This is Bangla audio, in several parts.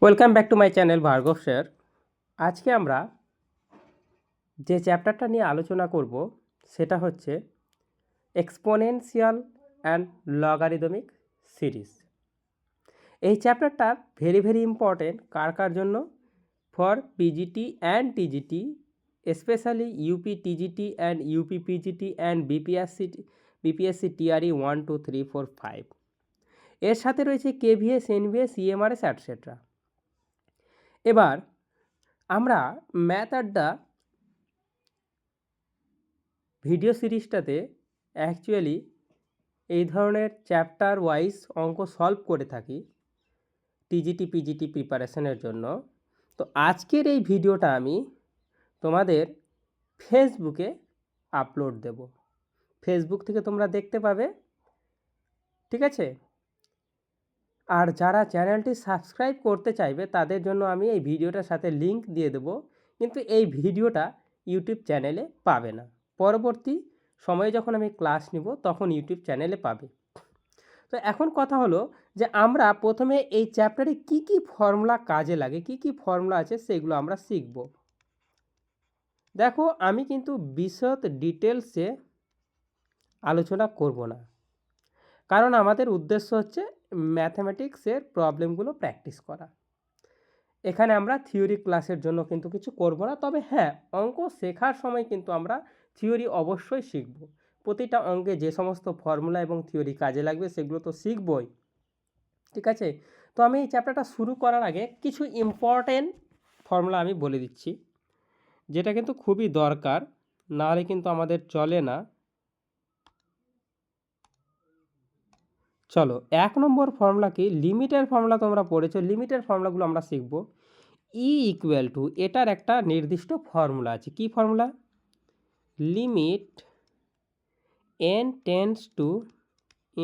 Welcome back to my channel Bhargav sir. আজকে আমরা যে চ্যাপ্টারটা নিয়ে আলোচনা করব সেটা হচ্ছে এক্সপোনেনশিয়াল অ্যান্ড লগারিদমিক সিরিজ। এই চ্যাপ্টারটা ভেরি ইম্পর্টেন্ট কার জন্য? For PGT and TGT, specially UP TGT and UP PGT and BPSC TRE 1 2 3 4 5। এর সাথে রয়েছে কেভিএস, এনভিএস, ইএমআরএস অ্যাটসেট্রা। এবার আমরা ম্যাথ আড্ডা ভিডিও সিরিজটাতে অ্যাকচুয়ালি এই ধরনের চ্যাপ্টার ওয়াইজ অঙ্ক সলভ করে থাকি টিজিটি পিজিটি প্রিপারেশনের জন্য। তো আজকের এই ভিডিওটা আমি তোমাদের ফেসবুকে আপলোড দেব, ফেসবুক থেকে তোমরা দেখতে পাবে, ঠিক আছে? আর যারা চ্যানেলটি সাবস্ক্রাইব করতে চাইবে তাদের জন্য আমি এই ভিডিওটার সাথে লিংক দিয়ে দেবো, কিন্তু এই ভিডিওটা ইউটিউব চ্যানেলে পাবে না। পরবর্তী সময়ে যখন আমি ক্লাস নিব তখন ইউটিউব চ্যানেলে পাবে। তো এখন কথা হলো যে আমরা প্রথমে এই চ্যাপ্টারে কি কি ফর্মুলা কাজে লাগে, কি কি ফর্মুলা আছে সেগুলো আমরা শিখব। দেখো, আমি কিন্তু বিশদ ডিটেলসে আলোচনা করব না, কারণ আমাদের উদ্দেশ্য হচ্ছে ম্যাথমেটিক্সের প্রবলেমগুলো প্র্যাকটিস করা। এখানে আমরা থিওরি ক্লাসের জন্য কিন্তু কিছু করব না, তবে হ্যাঁ, অঙ্ক শেখার সময় কিন্তু আমরা থিওরি অবশ্যই শিখব। প্রতিটা অঙ্কে যে সমস্ত ফর্মুলা এবং থিওরি কাজে লাগবে সেগুলো তো শিখবই, ঠিক আছে? তো আমি এই চ্যাপ্টারটা শুরু করার আগে কিছু ইম্পর্টেন্ট ফর্মুলা আমি বলে দিচ্ছি, যেটা কিন্তু খুবই দরকার, নাহলে কিন্তু আমাদের চলে না। চলো, 1 নম্বর ফর্মুলা কি? লিমিটের ফর্মুলা তোমরা পড়েছো, লিমিটের ফর্মুলাগুলো আমরা শিখব। ই ইকুয়াল টু, এটার একটা নির্দিষ্ট ফর্মুলা আছে। কি formula? Limit n tends to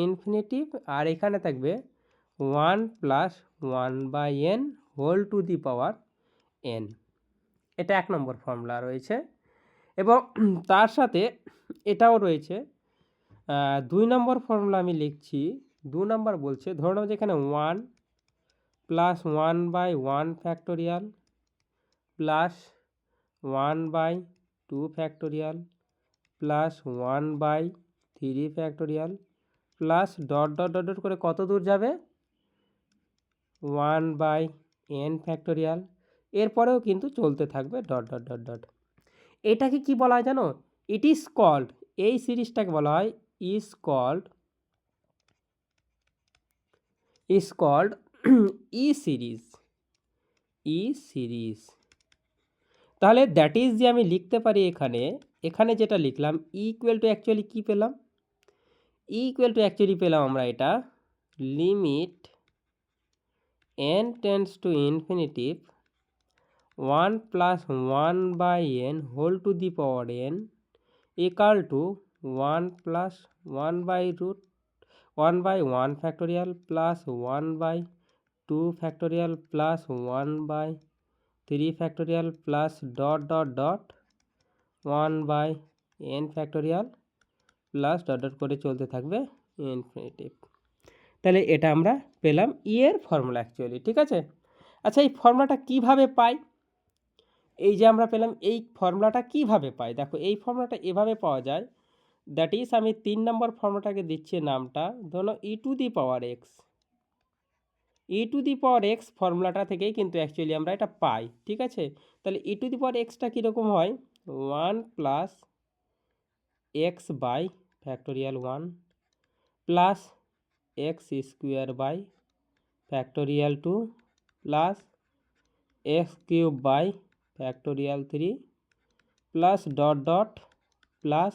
infinitive, আর এখানে থাকবে 1 plus 1/n whole to the power n। এটা 1 নম্বর ফর্মুলা রয়েছে, এবং তার সাথে এটাও রয়েছে। 2 নম্বর ফর্মুলা আমি লিখছি। 2 নম্বর বলছে, ধরে নাও যেখানে 1 plus 1/1 factorial plus 1/2 factorial plus 1/3 factorial plus dot dot dot dot করে কত দূর যাবে? 1/n factorial. এরপরেও কিন্তু চলতে থাকবে ডট ডট ডট ডট। এটাকে কি বলা হয় জানো? ইট ইজ কল্ড, এই সিরিজটাকে বলা হয় is called E series. E series. তাহলে দ্যাট ইজ যে আমি লিখতে পারি এখানে যেটা লিখলাম, ইকুয়াল টু অ্যাকচুয়ালি কী পেলাম? ইকুয়াল টু অ্যাকচুয়ালি পেলাম আমরা এটা limit n tends to infinitive 1 plus 1/n whole to the power n equal to 1 plus 1/1 factorial plus 1/2 factorial plus 1/3 factorial plus dot dot dot 1/n factorial plus dot dot করে চলতে থাকবে ইনফিনিটিভ। তাহলে এটা আমরা পেলাম ই এর ফর্মুলা অ্যাকচুয়ালি, ঠিক আছে? আচ্ছা, এই ফর্মুলাটা কিভাবে পাই? এই যে আমরা পেলাম, এই ফর্মুলাটা কিভাবে পাই? দেখো, এই ফর্মুলাটা এভাবে পাওয়া যায়। দ্যাট ইজ, আমি 3 নম্বর ফর্মুলাটাকে দিচ্ছি নামটা, ধরো e to the power x. E to the power x ফর্মুলাটা থেকেই কিন্তু অ্যাকচুয়ালি আমরা এটা পাই, ঠিক আছে? তাহলে ই টু দি পাওয়ার এক্সটা কীরকম হয়? 1 plus x by factorial 1 plus x square by factorial 2 plus x cube by factorial 3 plus dot dot plus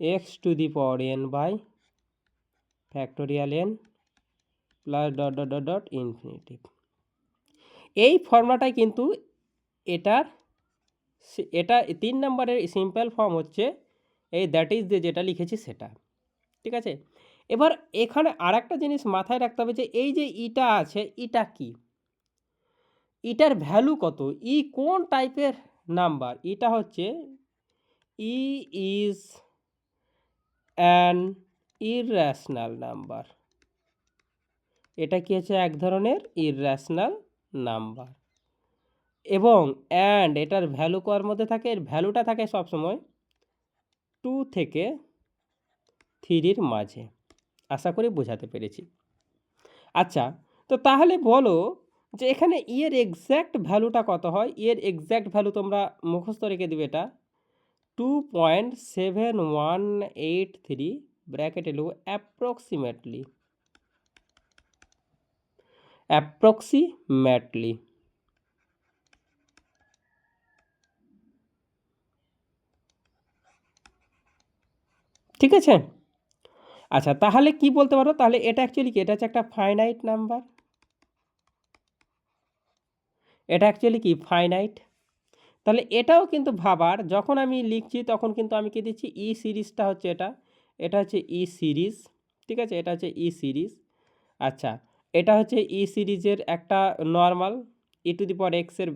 x to the power n by factorial n plus dot dot dot dot infinitive. এই ফর্মুলাটাই কিন্তু এটা 3 নম্বরের সিম্পল ফর্ম হচ্ছে এই দ্যাট ইজ যে যেটা লিখেছি সেটা, ঠিক আছে? এবার এখানে আর একটা জিনিস মাথায় রাখতে হবে যে এই যে ইটা আছে, ইটা কি? ইটার ভ্যালু কত? ই কোন টাইপের নাম্বার? ইটা হচ্ছে ই ইজ অ্যান ইররেশনাল নাম্বার। এটা কি হচ্ছে? এক ধরনের ইররেশনাল নাম্বার, এবং অ্যান্ড এটার ভ্যালু কর মধ্যে থাকে, এর ভ্যালুটা থাকে সবসময় 2 থেকে 3-র মাঝে। আশা করি বোঝাতে পেরেছি। আচ্ছা, তো তাহলে বলো যে এখানে এর এক্স্যাক্ট ভ্যালুটা কত হয়? এর এক্স্যাক্ট ভ্যালু তোমরা মুখস্থ রেখে দিবে এটা 2.7183 ব্র্যাকেটে লিখব অ্যাপ্রক্সিমেটলি। ঠিক আছে? আচ্ছা, তাহলে কি বলতে পারো? তাহলে এটা অ্যাকচুয়ালি কি? এটা হচ্ছে একটা ফাইনাইট নাম্বার। এটা অ্যাকচুয়ালি কি? ফাইনাইট। তাহলে এটাও কিন্তু ভাবার, যখন আমি লিখছি তখন কিন্তু আমি কি দিচ্ছি? ই সিরিজটা হচ্ছে এটা। এটা হচ্ছে ই সিরিজ। ঠিক আছে? এটা হচ্ছে ই সিরিজ। আচ্ছা, এটা হচ্ছে ই সিরিজের একটা নর্মাল e⁴x এর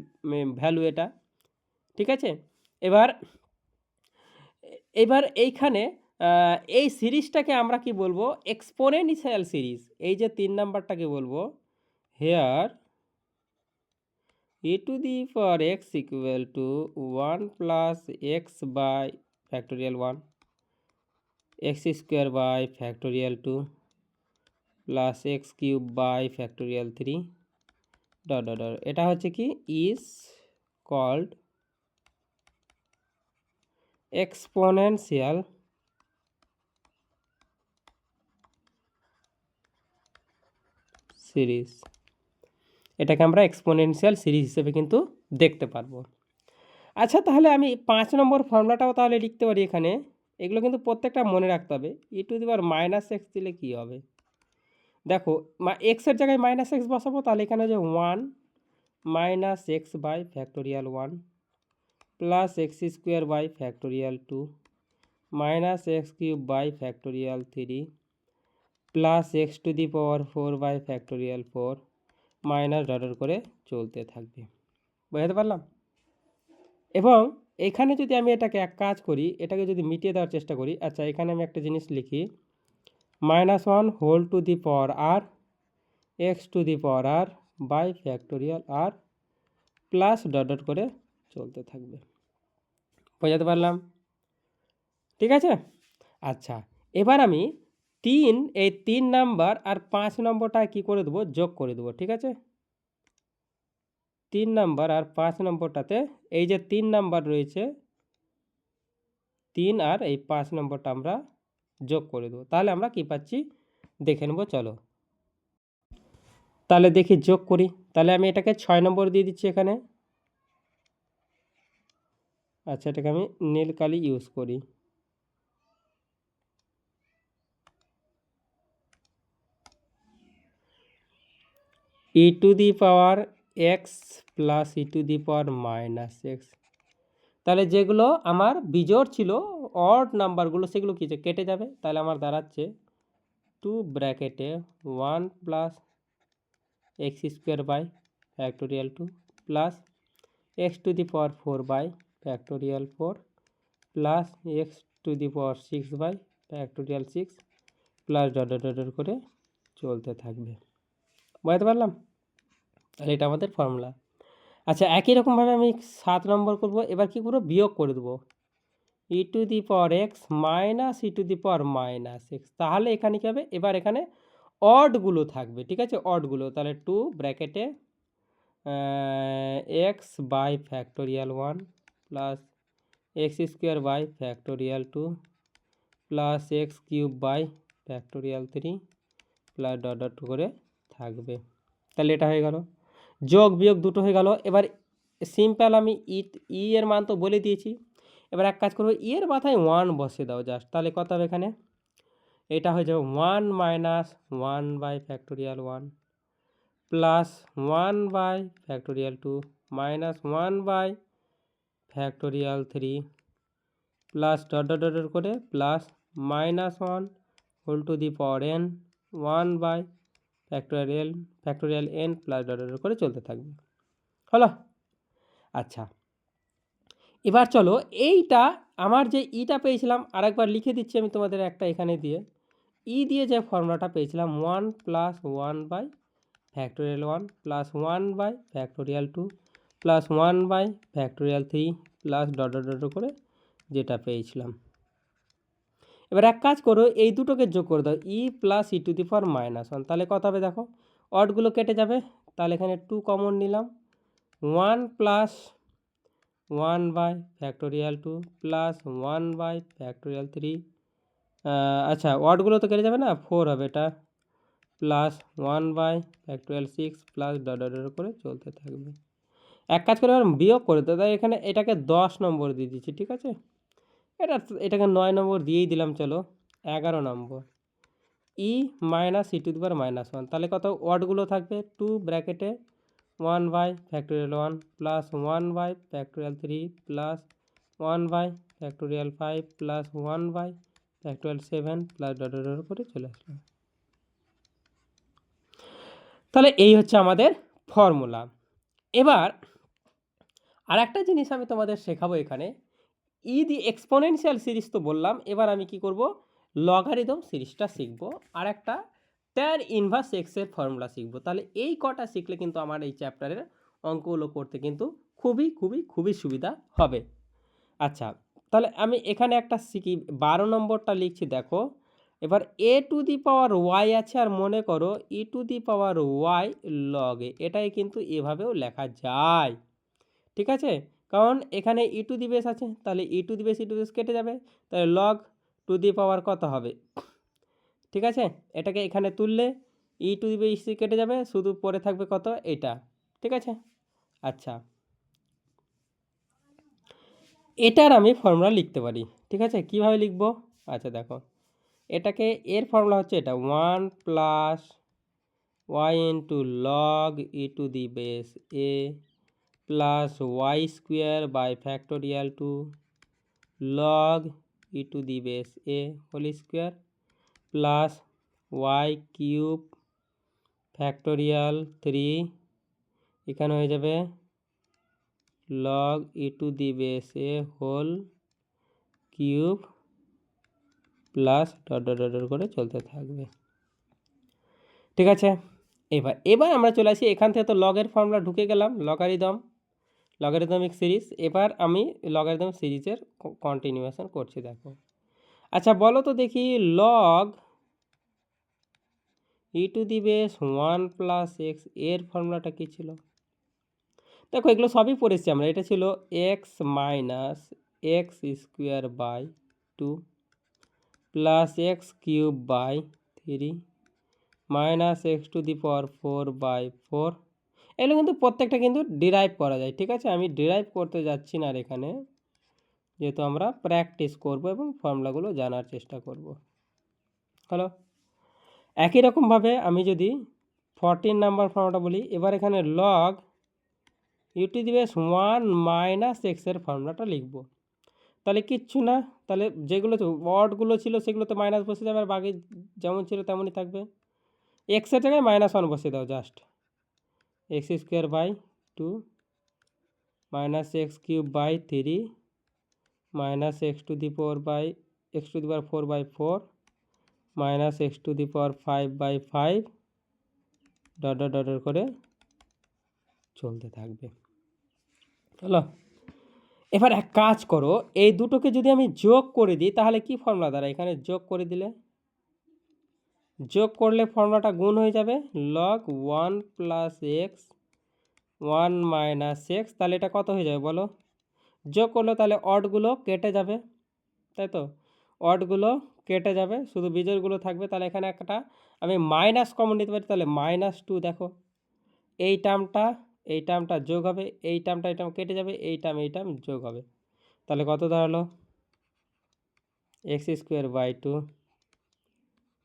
ভ্যালু এটা। ঠিক আছে? এবার এইখানে এই সিরিজটাকে আমরা কি বলবো? Exponential series. এই যে 3 নাম্বারটাকে বলবো here e⁴x equal to 1 plus x by factorial 1 X square by factorial 2 plus x cube by factorial 3 dot dot dot. এটা হচ্ছে কি? Is called exponential series. এটাকে আমরা এক্সপোনেনশিয়াল সিরিজ হিসেবে কিন্তু দেখতে পারবো। আচ্ছা, তাহলে আমি 5 নম্বর ফর্মুলাটাও তাহলে লিখতে পারি এখানে। এগুলো কিন্তু প্রত্যেকটা মনে রাখতে হবে। e⁻−x দিলে কি হবে? দেখো, এক্সের জায়গায় -x বসাবো, তাহলে এখানে যে 1 -x by factorial 1 plus x square by factorial 2 minus x cube by factorial 3 plus x⁴ by factorial 4 minus dot করে চলতে থাকবে। বুঝতে পারলাম? এবং এখানে যদি আমি এটাকে এক কাজ করি, এটাকে যদি মিটিয়ে দেওয়ার চেষ্টা করি। আচ্ছা, এখানে আমি একটা জিনিস লিখি, -1 whole to the power R x⁴ by factorial R plus dot করে চলতে থাকবে। বোঝাতে পারলাম? ঠিক আছে? আচ্ছা, এবার আমি এই 3 নাম্বার আর 5 নম্বরটা কি করে দেবো? যোগ করে দেবো। ঠিক আছে? 3 নাম্বার আর 5 নম্বরটাতে এই যে 3 নাম্বার রয়েছে, 3 আর এই 5 নম্বরটা আমরা যোগ করে দেবো। তাহলে আমরা কি পাচ্ছি দেখে নেব। চলো তাহলে দেখি যোগ করি। তাহলে আমি এটাকে 6 নম্বর দিয়ে দিচ্ছি এখানে। আচ্ছা, এটাকে আমি নীল কালি ইউজ করি। e⁻x plus e⁻−x। তাহলে যেগুলো আমার বিজোড় ছিল, অড নাম্বারগুলো, সেগুলো কি কেটে যাবে। তাহলে আমার দাঁড়াচ্ছে 2 ব্র্যাকেটে 1 plus x square by factorial 2 plus x⁴ by factorial 4 plus x⁴ by factorial 6 plus dot করে চলতে থাকবে। বুঝতে পারলাম? তাহলে এটা আমাদের ফর্মুলা। আচ্ছা, একই রকমভাবে আমি 7 নম্বর করব। এবার কি করব? বিয়োগ করে দেবো e⁻x মাইনাস e⁻−x। তাহলে এখানে কী হবে? এবার এখানে অডগুলো থাকবে। ঠিক আছে? অডগুলো, তাহলে 2 ব্র্যাকেটে x by factorial 1 plus x square by factorial 2 plus x cube by factorial 3 plus dot করে থাকবে। তাহলে এটা হয়ে গেল। যোগ বিয়োগ দুটো হয়ে গেল। এবার সিম্পল আমি ই এর মান তো বলে দিয়েছি। এবার এক কাজ করবো, এর মাথায় 1 বসিয়ে দাও জাস্ট। তাহলে কত হবে এখানে? এটা হয়ে যাবে 1 - 1 by factorial 1 plus 1 by factorial 2 minus 1 by factorial 3 plus dot করে plus -1 whole to the power n 1 by factorial n plus dot করে চলতে থাকবে। হলো? আচ্ছা, এবার চলো এইটা আমার যে ইটা পেয়েছিলাম আরেকবার লিখে দিচ্ছি আমি তোমাদের একটা এখানে দিয়ে। ই দিয়ে যে ফর্মুলাটা পেয়েছিলাম 1 + 1 by factorial 1 plus 1 by factorial 2 plus 1 by factorial 3 plus dot dot dot করে যেটা পেয়েছিলাম। এবার এক কাজ করো, এই দুটোকে যোগ করে দাও, e plus e to the power minus 1, তাহলে কত হবে দেখো, অডগুলো কেটে যাবে, তাহলে এখানে 2 কমন নিলাম, 1 plus 1 by factorial 2 plus 1 by factorial 3, আচ্ছা ওয়ার্ডগুলো তো কেটে যাবে না, 4 হবে এটা, plus 1 by factorial 6 plus dot dot dot করে চলতে থাকবে। এক কাজ করে এবার বিয়োগ করে দাও, তাই এখানে এটাকে 10 নম্বর দিয়ে দিচ্ছি, ঠিক আছে, এটাকে 9 নম্বর দিয়েই দিলাম, চলো 11 নম্বর, e minus e to the power minus 1, তাহলে কত ওয়ার্ডগুলো থাকবে, 2 ব্র্যাকেটে 1 by factorial 1 plus 1 by factorial 3 plus 1 by factorial 5 plus 1 by factorial 7 plus dot dot dot করে চলে আসলাম। তাহলে এই হচ্ছে আমাদের ফর্মুলা। এবার আর একটা জিনিস আমি তোমাদের শেখাবো এখানে, ই দি এক্সপোনেনশিয়াল সিরিজ তো বললাম, এবার আমি কি করব, লগারিদম সিরিজটা শিখবো, আর একটা ট্যান ইনভার্স এক্সের ফর্মুলা শিখবো। তাহলে এই কটা শিখলে কিন্তু আমার এই চ্যাপ্টারের অঙ্কগুলো করতে কিন্তু খুবই খুবই খুবই সুবিধা হবে। আচ্ছা, তাহলে আমি এখানে একটা শিখি, 12 নম্বরটা লিখছি দেখো। এবার এ টু দি পাওয়ার ওয়াই আছে, আর মনে করো e to the power y log a, এটাই কিন্তু এভাবেও লেখা যায়, ঠিক আছে, কারণ এখানে ই টু দি বেস আছে, তাহলে ই টু দি বেস কেটে যাবে, তাহলে লগ টু দি পাওয়ার কত হবে, ঠিক আছে, এটাকে এখানে তুললে ই টু দি বেস কেটে যাবে, শুধু পরে থাকবে কত, এটা, ঠিক আছে। আচ্ছা, এটার আমি ফর্মুলা লিখতে পারি, ঠিক আছে, কিভাবে লিখবো, আচ্ছা দেখো, এটাকে এর ফর্মুলা হচ্ছে এটা 1 plus y into log e to the base a plus y square by factorial 2 log e to the base a whole square plus y cube factorial 3, এখানে হয়ে যাবে log e to the base a whole cube plus dot dot dot করে চলতে থাকবে, ঠিক আছে। এবার আমরা চলে আসি, এখান থেকে তো লগের ফর্মুলা ঢুকে গেলাম, লগারিদমিক সিরিজ। এবার আমি লগারিদম সিরিজের কন্টিনিউয়েশন করছি, দেখো। আচ্ছা বলো তো দেখি, log e to the base 1 plus x এর ফর্মুলাটা কী ছিল, দেখো এগুলো সবই পড়েছি আমরা, এটা ছিল x minus x square by 2 plus x cube by 3 minus x to the power 4 by 4, এগুলো কিন্তু প্রত্যেকটা কিন্তু ডিরাইভ করা যায়, ঠিক আছে, আমি ডিরাইভ করতে যাচ্ছি না আর এখানে, যেহেতু আমরা প্র্যাকটিস করব এবং ফর্মুলাগুলো জানার চেষ্টা করব। হলো, একই রকমভাবে আমি যদি 14 নাম্বার ফর্মুলাটা বলি, এবার এখানে log u to the base 1 minus এক্সের ফর্মুলাটা লিখব, তাহলে কিচ্ছু না, তাহলে যেগুলো ওয়ার্ডগুলো ছিল সেগুলো তো মাইনাস বসে যাবে, আর বাকি যেমন ছিল তেমনই থাকবে, এক্সের জায়গায় -1 বসিয়ে দাও, just x square by 2 minus x cube by 3 minus x to the power 4 by 4 minus x to the power 5 by 5 dot dot dot করে চলতে থাকবে। হলো, এবার এক কাজ করো, এই দুটোকে যদি আমি যোগ করে দিই তাহলে কি ফর্মুলা দ্বারা, এখানে যোগ করে দিলে, যোগ করলে ফর্মুলাটা গুণ হয়ে যাবে, log 1 plus x 1 minus x, তাহলে এটা কত হয়ে যাবে বলো, যোগ করলে তাহলে অডগুলো কেটে যাবে, তাই তো, অডগুলো কেটে যাবে, শুধু বিজোড়গুলো থাকবে, তাহলে এখানে একটা আমি মাইনাস কমন নিতে পারি, তাহলে -2 দেখো, এই টার্মটা যোগ হবে, এই টার্ম কেটে যাবে, এই টার্ম যোগ হবে, তাহলে কত দাঁড়ালো, x square by 2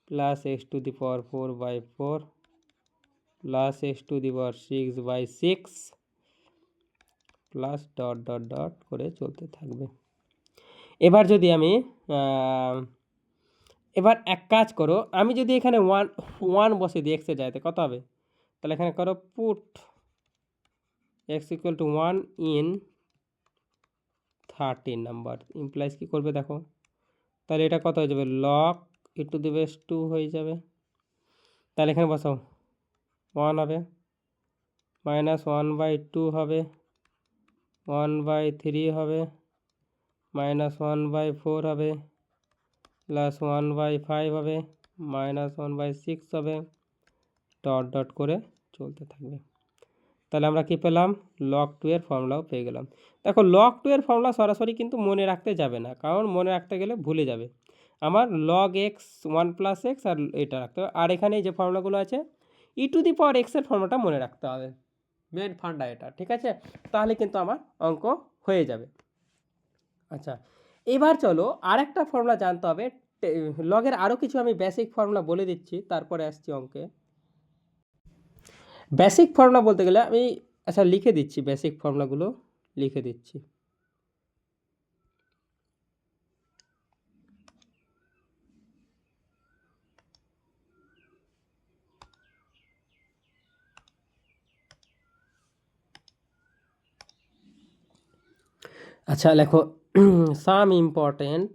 plus x to the power 4 by 4 plus x to the power 6 by 6 plus dot dot dot করে চলতে থাকবে। এবার যদি আমি এবার এক কাজ করো, আমি যদি এখানে 1 বসে দিই এক্সের জায়গাতে, কত হবে, তাহলে এখানে করো put x equal to 1 in 13 নাম্বার, ইমপ্লাইজ কী করবে দেখো, তাহলে এটা কত হয়ে যাবে, log e to the base 2 হয়ে যাবে, তাহলে এখানে বসাও 1 হবে, -1/2 হবে, 1/3 হবে, -1/4 হবে, +1/5 হবে, -1/6 হবে, ডট ডট করে চলতে থাকবে। তাহলে আমরা কি পেলাম? log 2 এর ফর্মুলাও পেয়ে গেলাম। দেখো log 2 এর ফর্মুলা সরাসরি কিন্তু মনে রাখতে যাবে না, কারণ মনে রাখতে গেলে ভুলে যাবে। আমার log x 1 + x আর এটা রাখতে হবে। আর এখানে যে ফর্মুলাগুলো আছে e⁻x এর ফর্মুলাটা মনে রাখতে হবে, মেন ফান্ডা এটা, ঠিক আছে? তাহলে কিন্তু আমার অঙ্ক হয়ে যাবে। আচ্ছা, এবার চলো আরেকটা ফর্মুলা জানতে হবে। লগের আরও কিছু আমি বেসিক ফর্মুলা বলে দিচ্ছি, তারপরে আসছি অঙ্কে। বেসিক ফর্মুলা বলতে গেলে আমি আচ্ছা লিখে দিচ্ছি, বেসিক ফর্মুলাগুলো লিখে দিচ্ছি। আচ্ছা লেখো, সাম ইম্পর্টেন্ট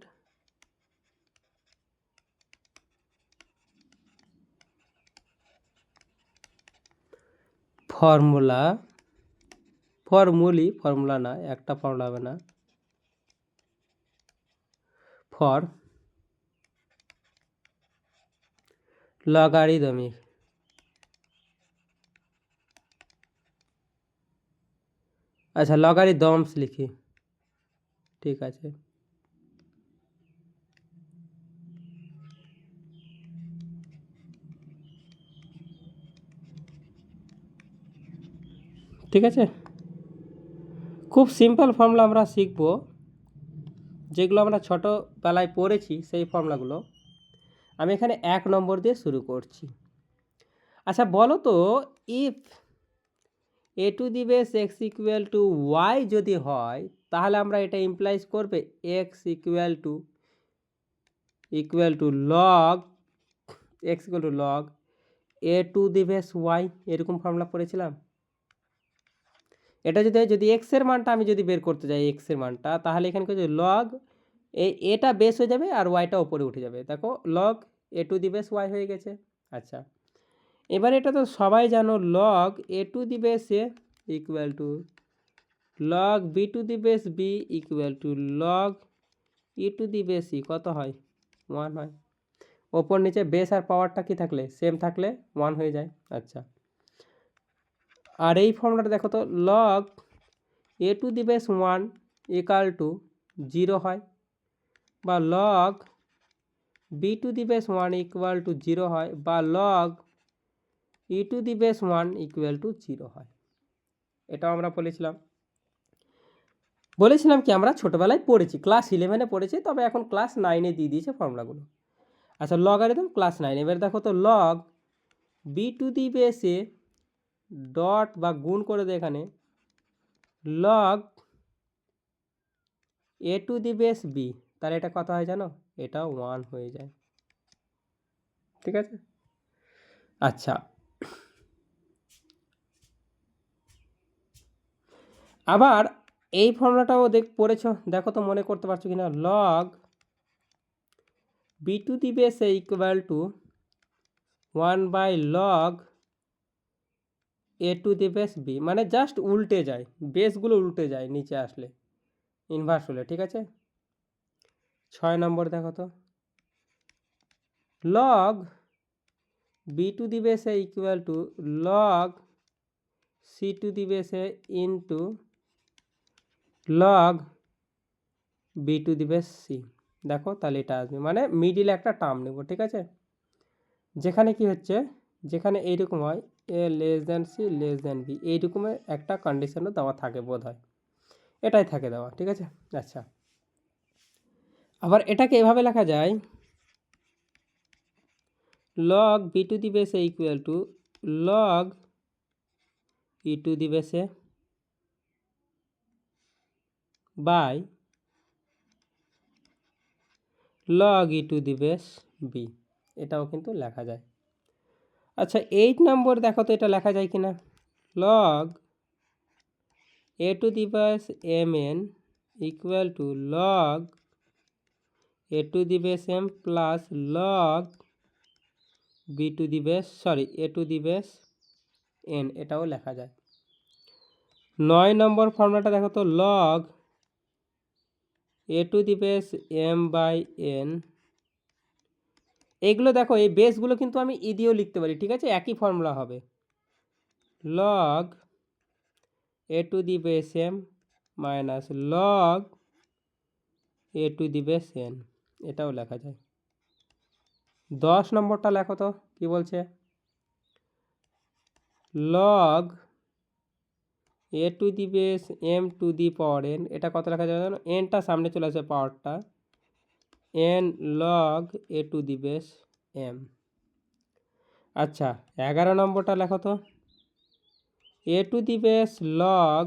ফর্মুলা না, একটা ফর্মুলা হবে না, ফর লগারিদমিক। আচ্ছা লগারিদমস লিখি, ঠিক আছে। ঠিক আছে, খুব সিম্পল ফর্মুলা আমরা শিখব, যেগুলো আমরা ছোটোবেলায় পড়েছি সেই ফর্মুলাগুলো। আমি এখানে 1 নম্বর দিয়ে শুরু করছি। আচ্ছা বলো তো, ইফ a⁴ x = y যদি হয়, তাহলে আমরা এটা ইমপ্লাইজ করবে x log a⁴y, এরকম ফর্মুলা পড়েছিলাম। এটা যদি x এর মানটা আমি যদি বের করতে যাই, x এর মানটা, তাহলে এখানে কি লগ এটা বেস হয়ে যাবে আর ওয়াইটা উপরে উঠে যাবে। দেখো লগ a⁴y হয়ে গেছে। আচ্ছা, এবার এটা তো সবাই জানো, log a⁴ equal to log b⁴ equal to log e⁻c, কত হয়? 1 হয়। ওপর নিচে বেস আর পাওয়ারটা কি থাকলে সেম থাকলে 1 হয়ে যায়। আচ্ছা, আর এই ফর্মুলাটা দেখো তো, লগ a⁴1 ইকাল টু 0 হয়, বা লগ b⁴1 ইকুয়াল টু 0 হয়, বা লগ e⁻1 ইকুয়াল টু 0 হয়। এটাও আমরা বলেছিলাম কি, আমরা ছোটোবেলায় পড়েছি, ক্লাস 11-এ পড়েছি, তবে এখন ক্লাস 9-এ দিয়ে দিয়েছে ফর্মুলাগুলো। আচ্ছা লগারিদম ক্লাস 9। এবার দেখো তো, লগ b⁴ ডট বা গুণ করে দেয় এখানে লগ a⁴b, তাহলে এটা কত হয় জানো? এটাও 1 হয়ে যায়। ঠিক আছে। আচ্ছা, আবার এই ফর্মুলাটাও পড়েছ, দেখো তো মনে করতে পারছো কিনা। Log b⁴ equal two 1/log a⁴b, মানে জাস্ট উল্টে যায়, বেসগুলো উল্টে যায় নিচে আসলে, ইনভার্স হলে। ঠিক আছে। 6 নম্বর দেখো তো, log b⁴ equal to log c⁴ into log b⁴c। দেখো তাহলে এটা আসবে, মানে মিডিলে একটা টার্ম নেব। ঠিক আছে, যেখানে কি হচ্ছে, যেখানে এইরকম হয় ab, এইরকমের একটা কন্ডিশনও দেওয়া থাকে বোধ হয়, এটাই থাকে দেওয়া। ঠিক আছে। আচ্ছা, আবার এটাকে এভাবে লেখা যায়, log b⁴ equal to log e⁻a by log e⁻b, এটাও কিন্তু লেখা যায়। আচ্ছা 8 নম্বর দেখো তো, এটা লেখা যায় কিনা। Log a⁴mn equal to log a⁴m plus log a⁴c n, এটাও লেখা যায়। 9 নম্বর ফর্মুলাটা দেখো তো, log a to the base m by n. এইগুলো দেখো, এই বেসগুলো কিন্তু আমি ই দিয়েও লিখতে পারি, ঠিক আছে, একই ফর্মুলা হবে। Log a to the base m minus log a to the base n, এটাও লেখা যায়। 10 নম্বরটা লেখো তো, কি বলছে, log a to the base m to the power n, এটা কত লেখা যাবে জানো, এনটা সামনে চলে আসে পাওয়ারটা, n log a to the base m. আচ্ছা 11 নম্বরটা লেখো তো, a to the base log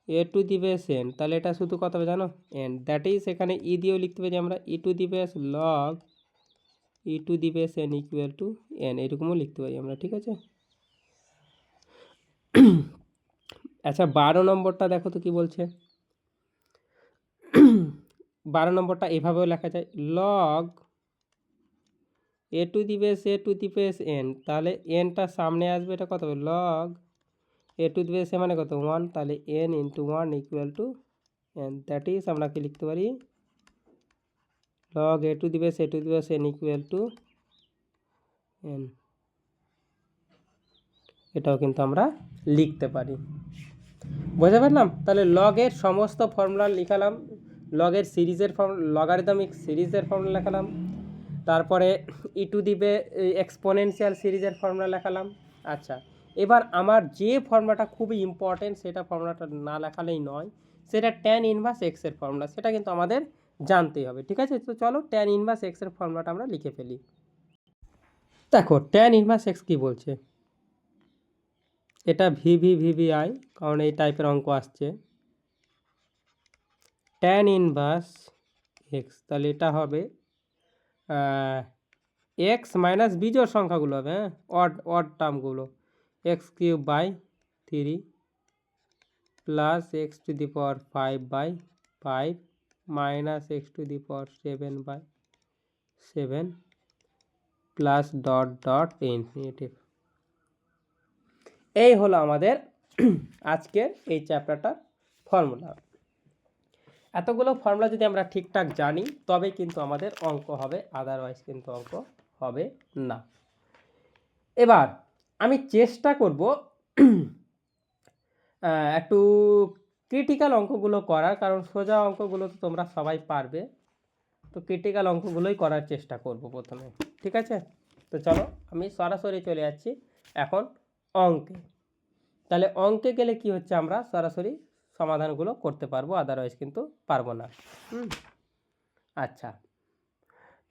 a to the base n, তাহলে এটা শুধু কত হবে জানো, এন, দ্যাট ইজ এখানে ই দিয়েও লিখতে পারি আমরা, e to the base log e to the base n equal to n, এরকমও লিখতে পারি আমরা, ঠিক আছে। আচ্ছা 12 নম্বরটা দেখো তো কি বলছে, 12 নম্বরটা এভাবেও লেখা যায়, log a to the base n, তাহলে এনটা সামনে আসবে, এটা কত হবে, log a to the base a মানে কত 1, তাহলে n into 1 equal to n, that is আমরা কি লিখতে পারি, log a to the base n equal to n, এটাও কিন্তু আমরা লিখতে পারি। বুঝতে পারলাম? তাহলে লগের সমস্ত ফর্মুলা লিখালাম, লগের সিরিজের লগারিদমিক সিরিজের ফর্মুলা লেখালাম, তারপরে ই টু দি বেস এক্সপোনেনশিয়াল সিরিজের ফর্মুলা লেখালাম। আচ্ছা এবার আমার যে ফর্মুলাটা খুবই ইম্পর্টেন্ট, সেটা ফর্মুলাটা না লেখালেই নয়, সেটা ট্যান ইনভার্স এক্সের ফর্মুলা, সেটা কিন্তু আমাদের জানতেই হবে, ঠিক আছে। তো চলো ট্যান ইনভার্স এক্সের ফর্মুলাটা আমরা লিখে ফেলি। দেখো ট্যান ইনভার্স এক্স কী বলছে, এটা ভিভিআই, কারণ এই টাইপের অঙ্ক আসছে, ট্যান ইনভার্স এক্স, তাহলে এটা হবে এক্স মাইনাস বিজোড় সংখ্যাগুলো হবে, হ্যাঁ, অড টার্মগুলো, x cube by 3 plus x to the power 5 by 5 minus x to the power 7 by 7 plus dot dot infinitive. এই হলো আমাদের আজকের এই চ্যাপ্টারটার ফর্মুলা। এতগুলো ফর্মুলা যদি আমরা ঠিকঠাক জানি তবে কিন্তু আমাদের অঙ্ক হবে, আদারওয়াইজ কিন্তু অঙ্ক হবে না। এবার আমি চেষ্টা করব একটু ক্রিটিক্যাল অঙ্কগুলো করার, কারণ সোজা অঙ্কগুলো তো তোমরা সবাই পারবে, তো ক্রিটিক্যাল অঙ্কগুলোই করার চেষ্টা করব প্রথমে, ঠিক আছে। তো চলো আমি সরাসরি চলে যাচ্ছি এখন অঙ্কে। তাহলে অঙ্কে গেলে কি হচ্ছে, আমরা সরাসরি সমাধানগুলো করতে পারবো, আদারওয়াইজ কিন্তু পারবো না। আচ্ছা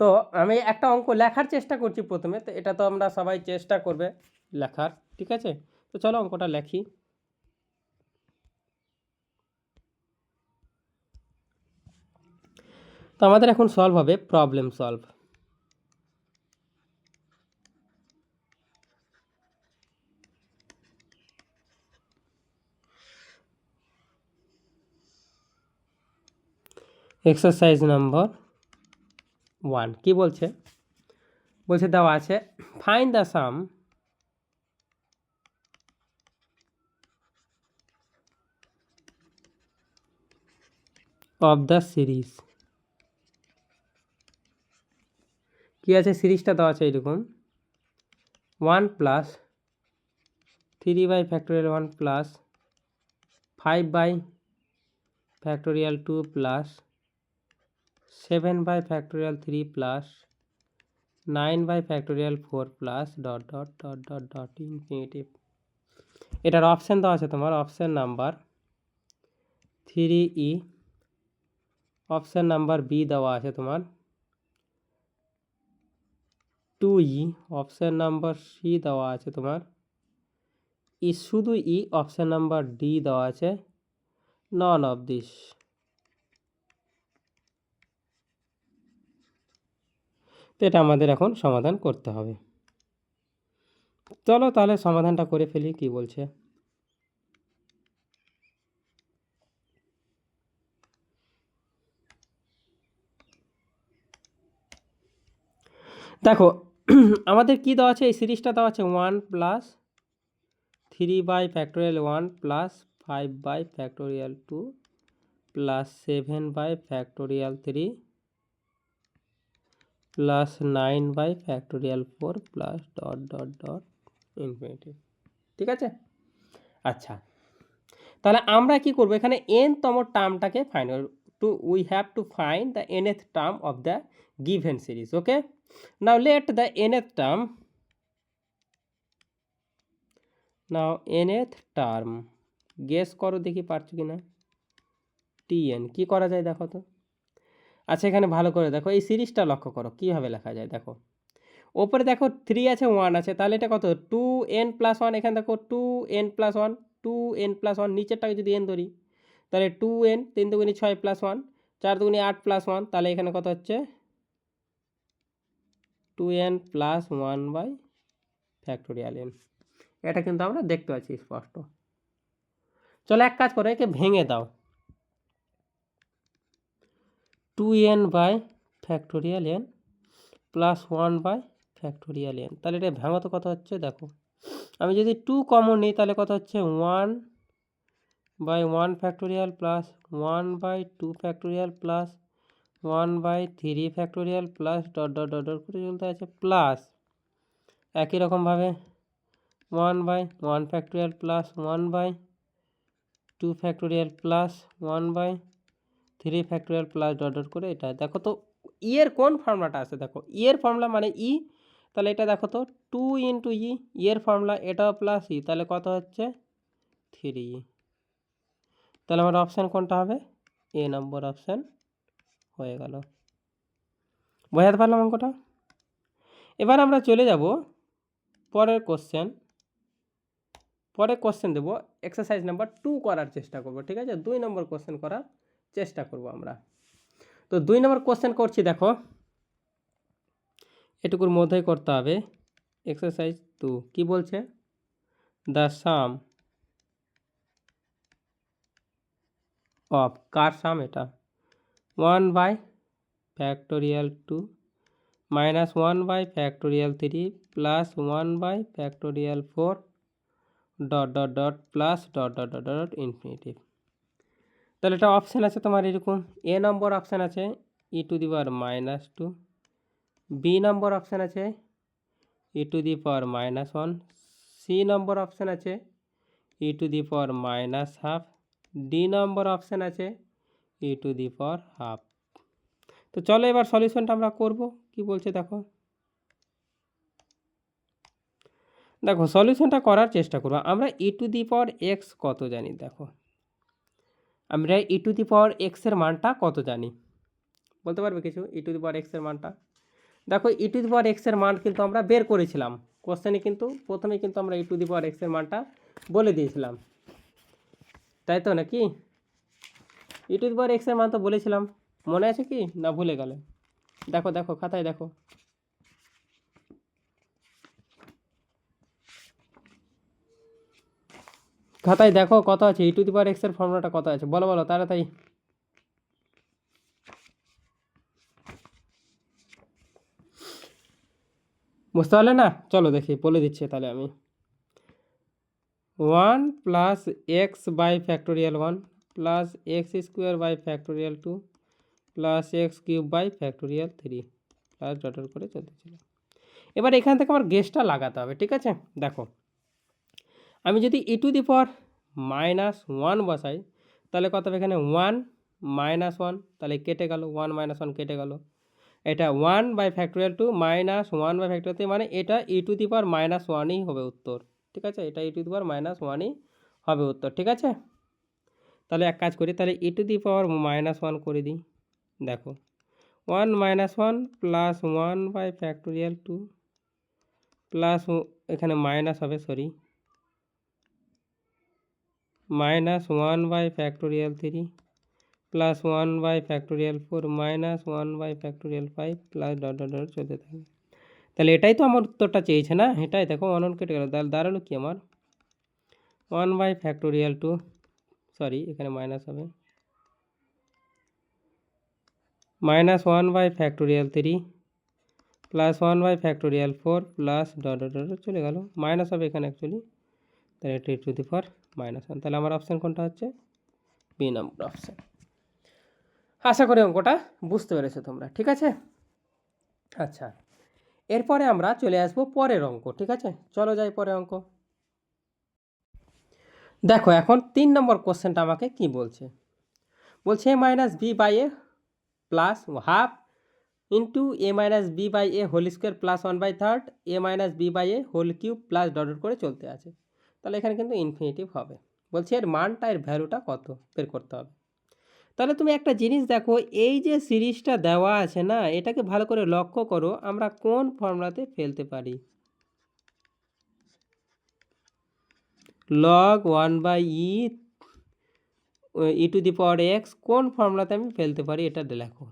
তো আমি একটা অঙ্ক লেখার চেষ্টা করছি প্রথমে, তো এটা তো আমরা সবাই চেষ্টা করবে লেখার, ঠিক আছে। তো চলো অঙ্কটা লেখি। তো আমাদের এখন সলভ হবে প্রবলেম সলভ। এক্সারসাইজ নাম্বার 1 কি বলছে, বলছে দেওয়া আছে find the sum of the series. কি আছে, সিরিজটা দেওয়া আছে এরকম 1 plus 3 by factorial 1 plus 5 by factorial 2 plus 7 by factorial 3 plus 9 by factorial 4 plus dot dot dot dot dot infinitive. এটার অপশান দেওয়া আছে তোমার, option number 3E, option number b দেওয়া আছে তোমার 2E, অপশান নাম্বার সি দেওয়া আছে তোমার ই, শুধু ই, অপশান নাম্বার ডি দেওয়া আছে নন অফ দিস। তো এটা আমাদের এখন সমাধান করতে হবে। চলো তাহলে সমাধানটা করে ফেলি, কি বলছে। দেখো আমাদের কি দেওয়া আছে, এই সিরিজটা দেওয়া আছে 1 plus 3/1 plus 5/2 plus 7/3 plus 9/4 plus dot dot dot infinity. ঠিক আছে? আচ্ছা, তাহলে আমরা কি করব, এখানে n তম টার্মটাকে find to we have to find the nth term of the given series. Okay, now let the nth term, now nth term guess করো দেখি পারছো কিনা। tn কি করা যায় দেখো তো। আচ্ছা, এখানে ভালো করে দেখো, এই সিরিজটা লক্ষ্য করো কীভাবে লেখা যায়। দেখো ওপরে দেখো 3 আছে 1 আছে, তাহলে এটা কত 2n+1। এখানে দেখো 2n+1 2n+1, নিচেরটাকে যদি n ধরি তাহলে 2n 3 দুগুণে 6 +1 4 দুগুণে 8 +1, তাহলে এখানে কত হচ্ছে 2n+1/n। এটা কিন্তু আমরা দেখতে পাচ্ছি স্পষ্ট। চলো এক কাজ করো, একে ভেঙে দাও। 2n/n প্লাস 1/n, তাহলে এটা ভাঙো তো কত হচ্ছে দেখো। আমি যদি 2 কমন নিই তাহলে কত হচ্ছে 1/1 plus 1/2 plus 1/3 plus dot dot dot dot করে চলতে আছে প্লাস একই রকমভাবে 1/1 plus 1/2 plus 1/3 plus dot dot করে এটা দেখো তো এর কোন ফর্মুলাটা আছে। দেখো এর ফর্মুলা মানে ই, তাহলে এটা দেখো তো 2 ইন্টু এর ফর্মুলা এটাও প্লাস ই, তাহলে কত হচ্ছে 3। তাহলে আমার অপশান কোনটা হবে, এ নম্বর অপশান হয়ে গেল। বোঝাতে পারলাম অঙ্কটা। এবার আমরা চলে যাব পরের কোশ্চেন দেবো, এক্সারসাইজ নাম্বার 2 করার চেষ্টা করব। ঠিক আছে, 2 নম্বর কোশ্চেন করার চেষ্টা করব আমরা। তো 2 নম্বর কোশ্চেন করছি, দেখো এটুকুর মধ্যেই করতে হবে। এক্সারসাইজ 2 কি বলছে, দ্য সাম অফ, কার সাম এটা, 1/2 minus 1/3 plus 1/4 dot dot dot plus dot dot dot dot infinity. তাহলে এটা অপশান আছে তোমার এরকম, এ নম্বর অপশান আছে e⁻², বি নম্বর অপশান আছে e⁻1, সি নম্বর অপশান আছে e⁻², ডি নম্বর অপশান আছে e⁻²। তো চলো এবার সলিউশনটা আমরা করব। কি বলছে দেখো, দেখো সলিউশনটা করার চেষ্টা করব। আমরা e⁻x কত জানি, দেখো আমরা e⁻x এর মানটা কত জানি, বলতে পারবে কিছু e⁻x এর মানটা। দেখো e⁻x এর মান কিন্তু আমরা বের করেছিলাম কোশ্চেনে, কিন্তু প্রথমে কিন্তু আমরা e⁻x এর মানটা বলে দিয়েছিলাম, তাই তো নাকি। e⁻x এর মান তো বলেছিলাম, মনে আছে কি না ভুলে গেলে। দেখো দেখো খাতায় দেখো, খাতায় দেখো কত আছে e⁻x এর ফর্মুলাটা কত আছে, বলো বলো তাড়াতাড়ি। বুঝতে পারলে না, চলো দেখি বলে দিচ্ছি তাহলে আমি। 1 plus x/1 plus x² 2 plus x³ plus dot dot করে চলতেছিল। এবার এখান থেকে আমার গেসটা লাগাতে হবে। ঠিক আছে, দেখো আমি যদি e⁻1 বসাই তাহলে কত হবে, এখানে 1 -1 তাহলে কেটে গেল, 1 - 1 কেটে গেল। এটা 1/2 মাইনাস 1/2 মানে এটা e⁻1ই হবে উত্তর। ঠিক আছে, এটা e⁻1ই হবে উত্তর। ঠিক আছে, তাহলে এক কাজ করি, তাহলে e⁻1 করে দিই। দেখো 1 - 1 প্লাস 1/2 প্লাস এখানে মাইনাস হবে, sorry, minus 1/3 plus 1/4 minus 1/5 plus dot dot dot চলতে থাকে। তাহলে এটাই তো আমার উত্তরটা চেয়েছে না, এটাই দেখো 1 কেটে গেল, তাহলে দাঁড়ালো কি আমার 1/2, সরি এখানে মাইনাস হবে, minus 1/3 plus 1/4 plus dot dot dot চলে গেল, মাইনাস হবে এখানে অ্যাকচুয়ালি, তাহলে টি টু দি পাওয়ার -1। তাহলে আমার অপশান কোনটা হচ্ছে? বি নম্বর অপশান। আশা করি অঙ্কটা বুঝতে পেরেছো তোমরা, ঠিক আছে? আচ্ছা, এরপরে আমরা চলে আসবো পরের অঙ্ক, ঠিক আছে? চলো যাই পরের অঙ্ক। দেখো এখন 3 নম্বর কোশ্চেনটা আমাকে কি বলছে? বলছে a minus b by a plus half into a minus b by a whole square plus 1/3 a minus b by a whole cube plus dot dot করে চলতে আছে। তাহলে এখানে কিন্তু ইনফিনিটিভ হবে। বলছে এর মানটা, এর ভ্যালুটা কত বের করতে হবে। তাহলে তুমি একটা জিনিস দেখো, এই যে সিরিজটা দেওয়া আছে না, এটাকে ভালো করে লক্ষ্য করো, আমরা কোন ফর্মুলাতে ফেলতে পারি? Log 1/e two the power x কোন ফর্মুলাতে আমি ফেলতে পারি, এটা লেখো।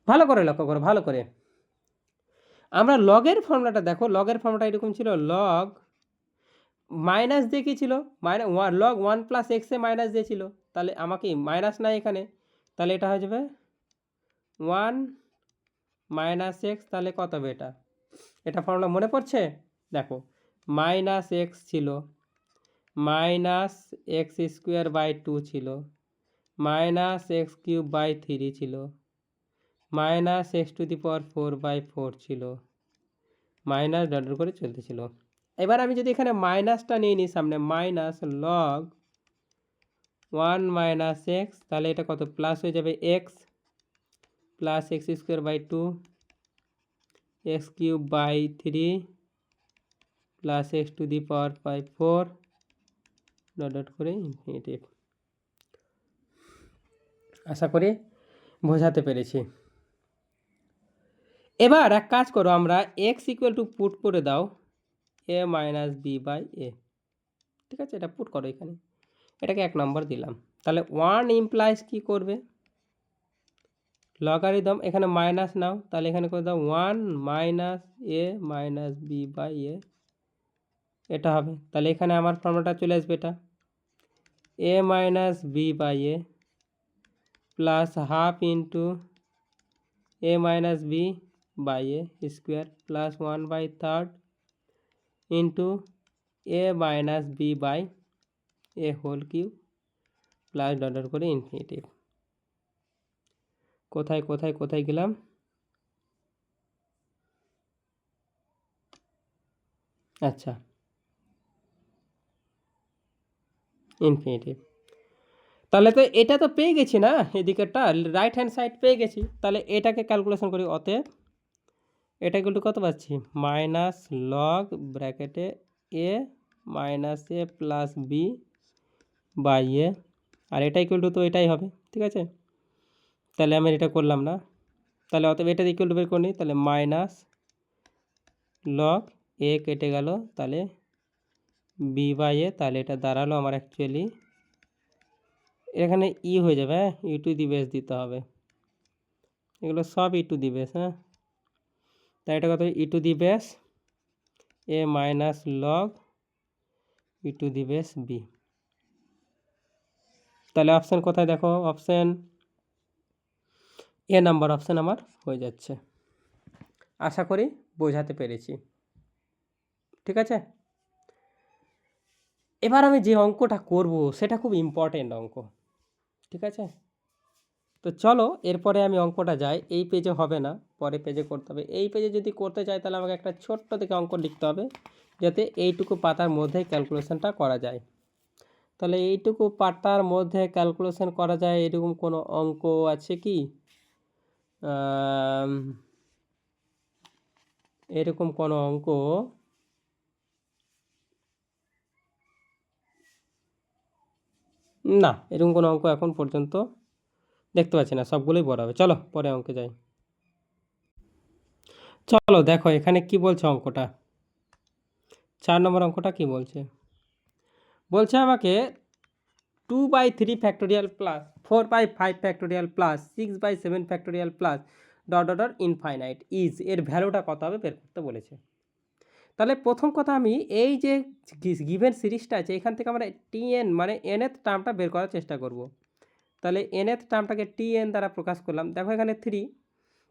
ভালো করে লক্ষ্য করো, ভালো করে। আমরা লগের ফর্মুলাটা দেখো, লগের ফর্মুলাটা এরকম ছিল, লগ মাইনাস দিয়ে কী ছিল, লগ 1 প্লাস এক্সে মাইনাস দিয়ে ছিল, তাহলে আমাকে মাইনাস নাই এখানে, তাহলে এটা হয়ে যাবে 1 মাইনাস এক্স। তাহলে কত হবে এটা? এটা ফর্মুলা মনে পড়ছে? দেখো মাইনাস এক্স ছিল, মাইনাস এক্স স্কোয়ার বাই 2 ছিল, মাইনাস এক্স কিউব বাই 3 ছিল, মাইনাস এক্স টু দি পাওয়ার 4/4 ছিল, মাইনাস ডট করে চলতেছিল। এবার আমি যদি এখানে মাইনাসটা নিয়ে নিই সামনে, মাইনাস লগ 1 মাইনাস এক্স, তাহলে এটা কত প্লাস হয়ে যাবে x plus x square by 2 x cube by 3 plus x to the power 4 dot dot করে ইনফিনিটিভ। আশা করি বোঝাতে পেরেছি। এবার এক কাজ করো, আমরা এক্স ইকুয়াল টু পুট করে দাও এ মাইনাস বি বাই এ, ঠিক আছে? এটা পুট করো এখানে, এটাকে 1 নম্বর দিলাম। তাহলে 1 ইমপ্লাইজ কি করবে? লগারিদম, এখানে মাইনাস নাও, তাহলে এখানে করে দাও 1 minus a minus b by a, এটা হবে। তাহলে এখানে আমার ফর্মুলাটা চলে আসবে, এটা a minus b by a plus half into a minus b by a square plus 1/3 into a minus b by a whole cube plus dot dot করে ইনফিনিটিভ। কোথায় কোথায় কোথায় গেলাম? আচ্ছা, ইনফিনিটিভ। তাহলে তো এটা তো পেয়ে গেছি না, এদিকেরটা রাইট হ্যান্ড সাইড পেয়ে গেছি। তাহলে এটাকে ক্যালকুলেশন করি, অতএব এটা কিন্তু কত পাচ্ছি? মাইনাস লগ ব্র্যাকেটে a minus a plus b by a, আর এটা ইকুয়াল টু তো এটাই হবে, ঠিক আছে? তাহলে আমি এটা করলাম না, তাহলে অতএব এটা ইকুয়াল টু বের করে নিই, তাহলে মাইনাস লগ এ কেটে গেল, তাহলে বি বাই এ, তাহলে এটা দাঁড়ালো আমার অ্যাকচুয়ালি এখানে ই হয়ে যাবে, হ্যাঁ ই টু দি বেস দিতে হবে, এগুলো সব ই টু দি বেস, হ্যাঁ। তাই এটা কত? E to the base a minus log e to the base b. তাহলে অপশান কোথায় দেখো? অপশান এ নাম্বার অপশান আমার হয়ে যাচ্ছে। আশা করি বোঝাতে পেরেছি, ঠিক আছে? এবার আমি যে অঙ্কটা করব সেটা খুব ইম্পর্টেন্ট অঙ্ক, ঠিক আছে? তো চলো এরপরে আমি অঙ্কটা যাই, এই পেজে হবে না, পরে পেজে করতে হবে। এই পেজে যদি করতে চাই তাহলে আমাকে একটা ছোট্ট থেকে অঙ্ক লিখতে হবে, যাতে এইটুকু পাতার মধ্যে ক্যালকুলেশনটা করা যায়। তাহলে এইটুকু পাতার মধ্যে ক্যালকুলেশন করা যায় এরকম কোনো অঙ্ক আছে কি? এরকম কোনো অঙ্ক না, এরকম কোনো অঙ্ক এখন পর্যন্ত দেখতে পাচ্ছি না, সবগুলোই বড় হবে। চলো পরে অঙ্কে যাই। চলো দেখো এখানে কি বলছে অঙ্কটা, 4 নম্বর অঙ্কটা কি বলছে? বলছে আমাকে 2/3 factorial plus 4/5 factorial plus 6/7 factorial plus dot dot infinite is, এর ভ্যালুটা কত হবে বের করতে বলেছে। তাহলে প্রথম কথা, আমি এই যে গিভেন সিরিজটা আছে এখান থেকে আমরা টিএন মানে এনএথ টার্মটা বের করার চেষ্টা করব। তাহলে এনএথ টার্মটাকে টিএন দ্বারা প্রকাশ করলাম। দেখো এখানে 3,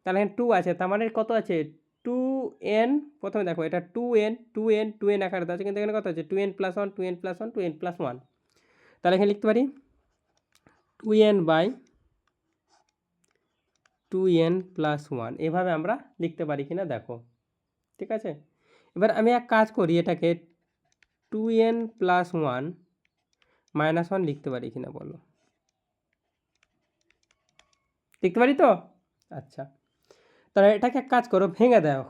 তাহলে এখানে 2 আছে, তার মানে কত আছে? 2n, প্রথমে দেখো এটা 2n আকারে দেওয়া আছে, কিন্তু এখানে কত আছে 2n plus 1 2n plus 1 2n plus 1, তাহলে এখানে লিখতে পারি 2n বাই 2n প্লাস 1, এভাবে আমরা লিখতে পারি কিনা দেখো। ঠিক আছে, এবার আমি এক কাজ করি, এটাকে 2n প্লাস 1 মাইনাস 1 লিখতে পারি কিনা বলো, লিখতে পারি তো? আচ্ছা, তাহলে এটাকে এক কাজ করো, ভেঙে দাও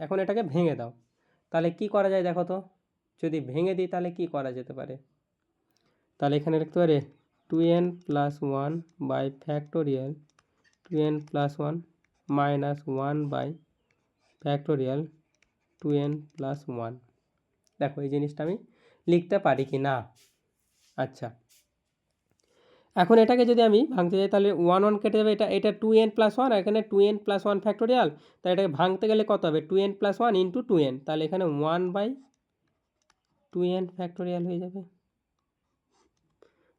এখন এটাকে ভেঙে দাও, তাহলে কি করা যায় দেখো তো। যদি ভেঙে দিই তাহলে কি করা যেতে পারে, তাহলে এখানে লিখতে পারি 2n plus 1 by factorial 2n plus 1 minus 1 by factorial 2n plus 1। দেখো এই জিনিসটা আমি লিখতে পারি কি না। আচ্ছা, এখন এটাকে যদি আমি ভাঙতে যাই তাহলে 1 কেটে যাবে, এটা 2n প্লাস 1 আর এখানে 2n প্লাস 1 ফ্যাক্টোরিয়াল, তাই এটাকে ভাঙতে গেলে কত হবে 2n প্লাস 1 ইন্টু 2n, তাহলে এখানে 1 বাই 2n ফ্যাক্টোরিয়াল হয়ে যাবে।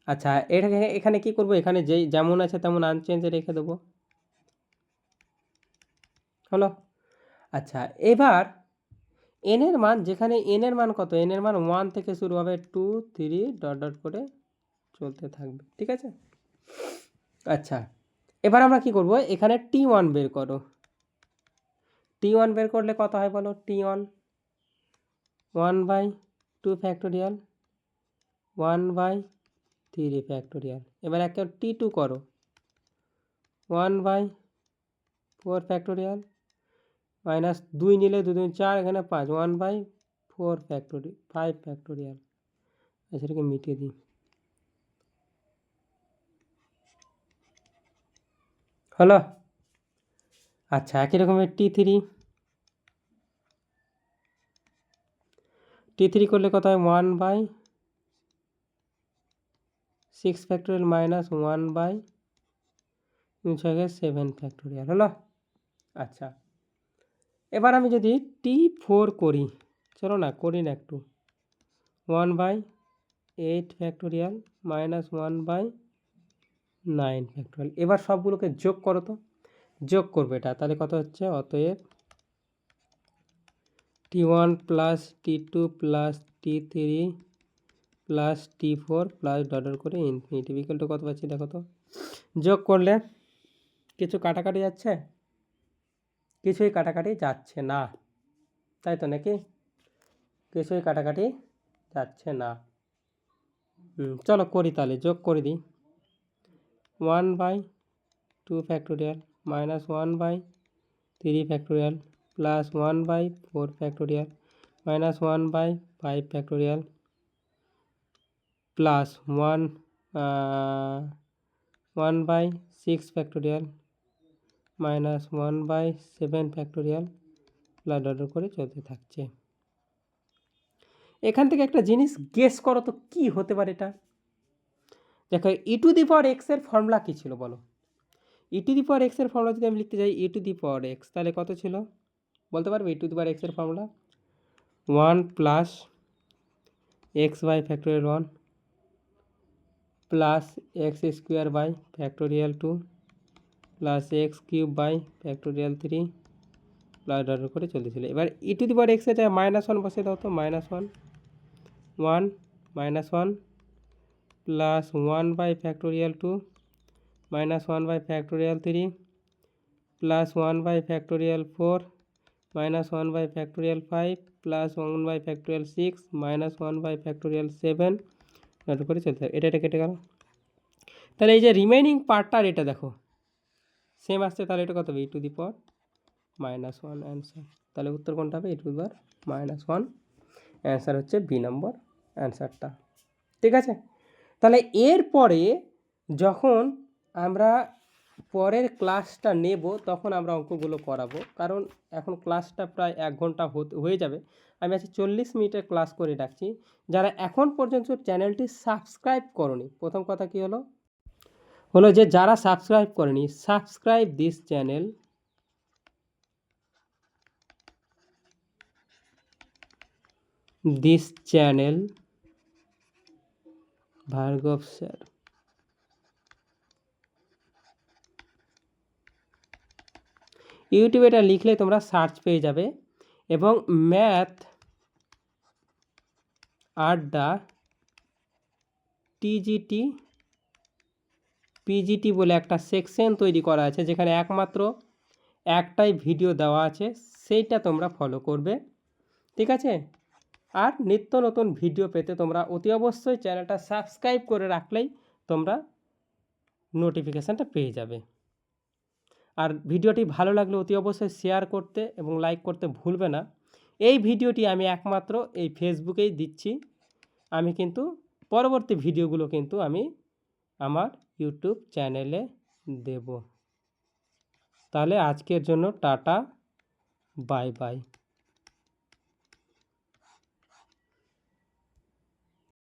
আচ্ছা, এটাকে এখানে কি করব, এখানে যেই যেমন আছে তেমন আনচেঞ্জ রেখে দেবো, হলো। আচ্ছা, এবার n এর মান, যেখানে n এর মান কত, n এর মান 1 থেকে শুরু হবে, 2 3 ডট ডট করে চলতে থাকবে। ঠিক আছে, আচ্ছা এবার আমরা কি করব, এখানে t1 বের করো, t1 বের করলে কত হয় বলো, t1 1 by 2 factorial 1 by 3 factorial, এবার একটা t2 করো 1 বাই 4 ফ্যাক্টোরিয়াল মাইনাস 2 নিলে 2 2 4, এখানে 5 1 বাই 4 ফ্যাক্টোরিয়াল 5 ফ্যাক্টোরিয়াল। আচ্ছা, এটাকে মিটিয়ে দিই, হলো। আচ্ছা, একই রকমের t3 করলে কত হয় 1 by 6 factorial minus 1 by 7 factorial, হলো। আচ্ছা, এবার আমি যদি t4 করি, চলো না করি না একটু, 1 by 8 factorial minus 1 by 9 factorial, এবার সবগুলোকে যোগ করো তো, যোগ করবে এটা, তাহলে কত হচ্ছে, অতএব t1 plus t2 plus t3 plus t4 plus dot dot করে ইনফিনিটি ইকুয়াল টু কত পাচ্ছি দেখো তো। যোগ করলে কিছু কাটাকাটি যাচ্ছে, কিছুই কাটাকাটি যাচ্ছে না, তাই তো নাকি, কিছুই কাটাকাটি যাচ্ছে না। চলো করি, তাহলে যোগ করে দিই, 1 by 2 factorial minus 1 by 3 factorial plus 1 by 4 factorial minus 1 by 5 factorial plus 1 by 6 factorial minus 1 by 7 factorial plus dot করে চলতে থাকছে। এখান থেকে একটা জিনিস গেস করো তো কি হতে পারে এটা। দেখো ই টু দি পাওয়ার এক্স এর ফর্মুলা কী ছিল বলো, ই টু দি পাওয়ার এক্স এর ফর্মুলা যদি আমি লিখতে যাই ই টু দি পাওয়ার এক্স, তাহলে কত ছিল বলতে পারবে, e to the power x এর formula 1 plus x by factorial 1 plus x square by factorial 2 plus x cube by factorial 3 plus dot করে চলতেছিল। এবার ই টু দি পাওয়ার এক্স এটা -1 বসে দাও তো, -1 1 -1 plus 1 by factorial 2 -1 by factorial 3 plus 1 by factorial 4 -1 by factorial 5 plus 1 by factorial 6 -1 by factorial 7 dot করে চলতে হবে। এটা কেটে গেল, তাহলে এই যে রিমেইনিং পার্টটা এটা দেখো সেম আসছে, তাহলে এটা কত হবে ই টু দি পাওয়ার -1 অ্যান্সার। তাহলে উত্তর কোনটা হবে, ই টু দি পাওয়ার -1 অ্যান্সার হচ্ছে বি নম্বর অ্যান্সারটা। ঠিক আছে, তাহলে এরপরে যখন আমরা পরের ক্লাসটা নেব তখন আমরা অঙ্কগুলো করাবো, কারণ এখন ক্লাসটা প্রায় 1 ঘন্টা হয়ে যাবে। আমি আজকে 40 মিনিটের ক্লাস করে রাখছি। যারা এখন পর্যন্ত চ্যানেলটি সাবস্ক্রাইব করনি, প্রথম কথা কি হলো যে যারা সাবস্ক্রাইব করেনি, subscribe this channel Bhargav sir. ইউটিউবে এটা লিখলে তোমরা সার্চ পেয়ে যাবে। এবং ম্যাথ আড্ডা টিজিটি পিজিটি বলে একটা সেকশন তৈরি করা আছে, যেখানে একমাত্র একটাই ভিডিও দেওয়া আছে, সেইটা তোমরা ফলো করবে, ঠিক আছে। আর নিত্য নতুন ভিডিও পেতে তোমরা অতি অবশ্যই চ্যানেলটা সাবস্ক্রাইব করে রাখলেই তোমরা নোটিফিকেশানটা পেয়ে যাবে। আর ভিডিওটি ভালো লাগলে অতি অবশ্যই শেয়ার করতে এবং লাইক করতে ভুলবে না। এই ভিডিওটি আমি একমাত্র এই ফেসবুকেই দিচ্ছি, আমি কিন্তু পরবর্তী ভিডিওগুলো কিন্তু আমি আমার ইউটিউব চ্যানেলে দেব। তাহলে আজকের জন্য টাটা, বাই বাই।